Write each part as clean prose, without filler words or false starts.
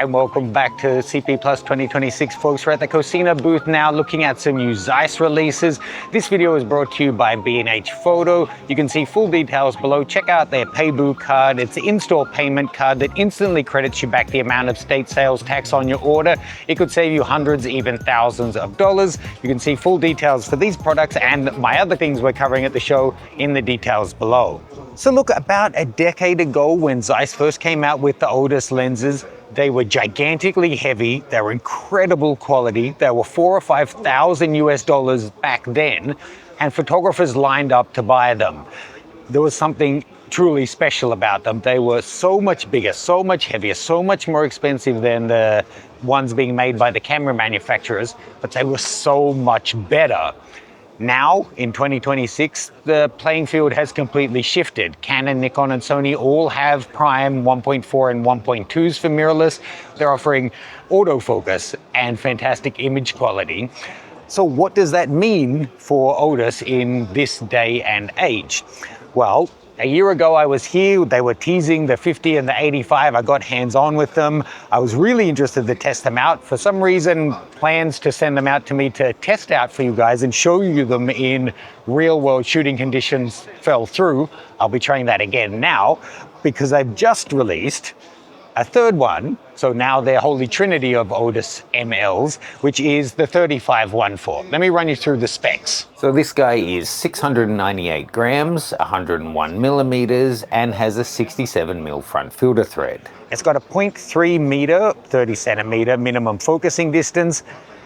Hi, welcome back to CP Plus 2026, folks. We're at the Cocina booth now looking at some new Zeiss releases. This video is brought to you by B&H Photo. You can see full details below. Check out their Paybu card. It's an in-store payment card that instantly credits you back the amount of state sales tax on your order. It could save you hundreds, even thousands of dollars. You can see full details for these products and my other things we're covering at the show in the details below. So look, about a decade ago when Zeiss first came out with the Otus lenses, they were gigantically heavy, they were incredible quality, they were $4,000 or $5,000 US back then, and photographers lined up to buy them. There was something truly special about them. They were so much bigger, so much heavier, so much more expensive than the ones being made by the camera manufacturers, but they were so much better. Now, in 2026, the playing field has completely shifted. Canon, Nikon, and Sony all have prime 1.4 and 1.2s for mirrorless. They're offering autofocus and fantastic image quality. So what does that mean for Otus in this day and age? Well, a year ago I was here, they were teasing the 50 and the 85, I got hands-on with them. I was really interested to test them out. For some reason, plans to send them out to me to test out for you guys and show you them in real-world shooting conditions fell through. I'll be trying that again now because I've just released a third one, so now they're holy trinity of Otus MLs, which is the 35-1.4. Let me run you through the specs. So this guy is 698 grams, 101 millimeters, and has a 67 mil front filter thread. It's got a 0.3 meter, 30 centimeter minimum focusing distance,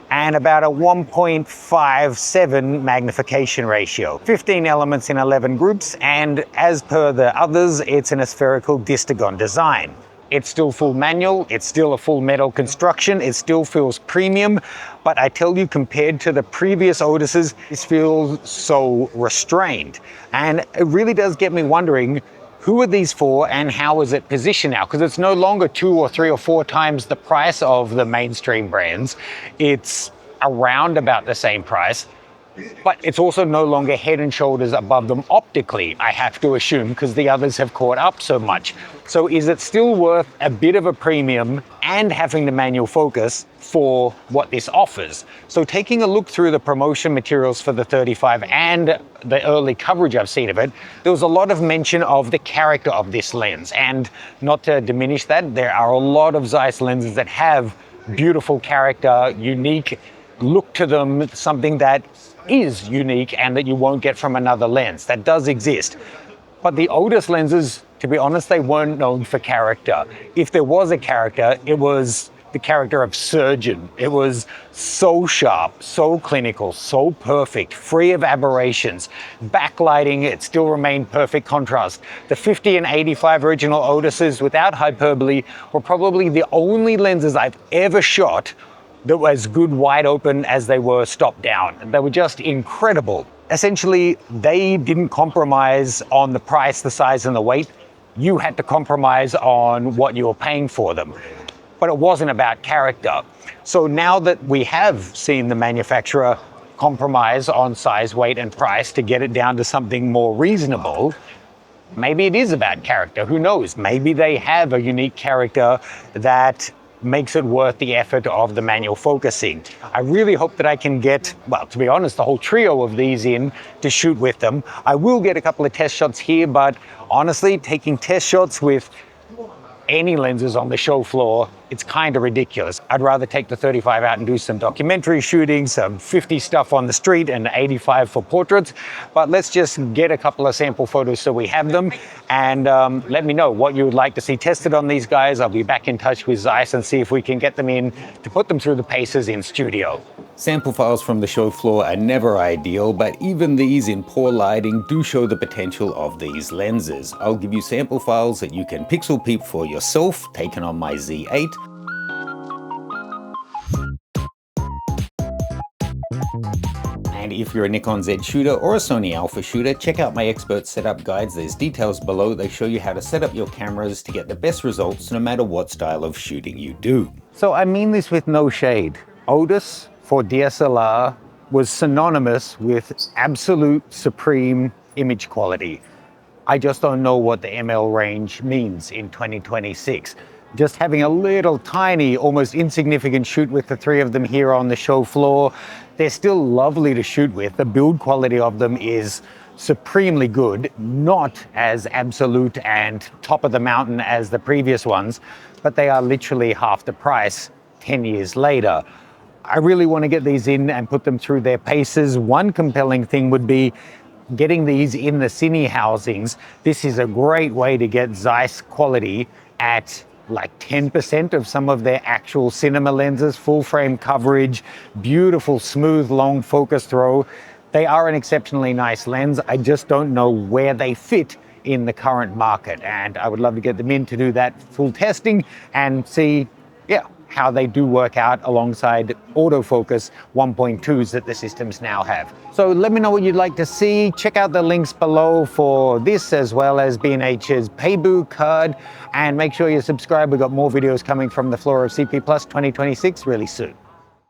and about a 1.57 magnification ratio. 15 elements in 11 groups, and as per the others, it's an spherical distagon design. It's still full manual, it's still a full metal construction, it still feels premium, but I tell you, compared to the previous Otuses, this feels so restrained. And it really does get me wondering, who are these for and how is it positioned now? Because it's no longer 2 or 3 or 4 times the price of the mainstream brands. It's around about the same price. But it's also no longer head and shoulders above them optically, I have to assume, because the others have caught up so much. So is it still worth a bit of a premium and having the manual focus for what this offers? So taking a look through the promotion materials for the 35 and the early coverage I've seen of it, there was a lot of mention of the character of this lens. And not to diminish that, there are a lot of Zeiss lenses that have beautiful character, unique look to them, something that is unique and that you won't get from another lens. That does exist. But the Otus lenses, to be honest, they weren't known for character. If there was a character, it was the character of surgeon. It was so sharp, so clinical, so perfect, free of aberrations. Backlighting, it still remained perfect contrast. The 50 and 85 original Otuses, without hyperbole, were probably the only lenses I've ever shot that were as good wide open as they were stopped down. They were just incredible. Essentially, they didn't compromise on the price, the size, and the weight. You had to compromise on what you were paying for them. But it wasn't about character. So now that we have seen the manufacturer compromise on size, weight, and price to get it down to something more reasonable, maybe it is about character. Who knows? Maybe they have a unique character that makes it worth the effort of the manual focusing. I really hope that I can get, well, to be honest, the whole trio of these in to shoot with them. I will get a couple of test shots here, but honestly, taking test shots with any lenses on the show floor, it's kind of ridiculous. I'd rather take the 35 out and do some documentary shooting, some 50 stuff on the street, and 85 for portraits. But let's just get a couple of sample photos so we have them, and let me know what you would like to see tested on these guys. I'll be back in touch with Zeiss and see if we can get them in to put them through the paces in studio. Sample files from the show floor are never ideal, but even these in poor lighting do show the potential of these lenses. I'll give you sample files that you can pixel peep for yourself, taken on my Z8. And if you're a Nikon Z shooter or a Sony Alpha shooter, check out my expert setup guides. There's details below. They show you how to set up your cameras to get the best results no matter what style of shooting you do. So I mean this with no shade. Otus for DSLR was synonymous with absolute supreme image quality. I just don't know what the ML range means in 2026. just having a little tiny, almost insignificant shoot with the three of them here on the show floor. They're still lovely to shoot with. The build quality of them is supremely good, not as absolute and top of the mountain as the previous ones, but they are literally half the price 10 years later. I really want to get these in and put them through their paces. One compelling thing would be getting these in the cine housings. This is a great way to get Zeiss quality at like 10% of some of their actual cinema lenses, full frame coverage, beautiful, smooth, long focus throw. They are an exceptionally nice lens. I just don't know where they fit in the current market. And I would love to get them in to do that full testing and see, how they do work out alongside autofocus 1.2s that the systems now have. So let me know what you'd like to see. Check out the links below for this as well as B&H's Paybu card, and make sure you subscribe. We've got more videos coming from the floor of CP Plus 2026 really soon.